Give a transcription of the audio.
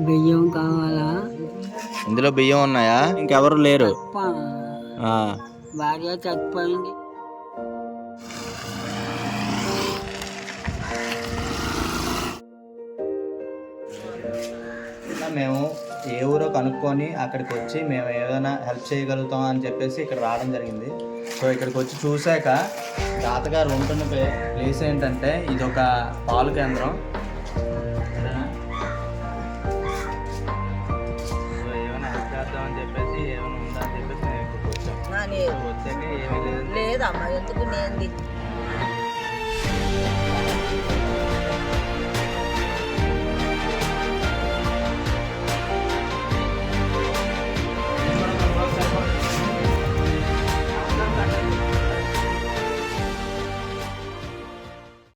బియ్యం కావాలా? ఇందులో బియ్యం ఉన్నాయా? ఇంకెవరు లేరు? భార్య చచ్చిపోయింది. మేము ఏ ఊరో కనుక్కొని అక్కడికి వచ్చి మేము ఏదైనా హెల్ప్ చేయగలుగుతాం అని చెప్పేసి ఇక్కడ రావడం జరిగింది. సో ఇక్కడికి వచ్చి చూశాక తాతగారు ఉంటున్న ప్లేస్ ఏంటంటే ఇది ఒక పాలు కేంద్రం. సో ఏమైనా హెల్ప్ చేద్దామని చెప్పేసి ఏమైనా ఉందా అని చెప్పేసి మేము ఇక్కడికి వచ్చాం. వచ్చాక ఏమీ లేదు. లేదమ్మా, ఎందుకు నేను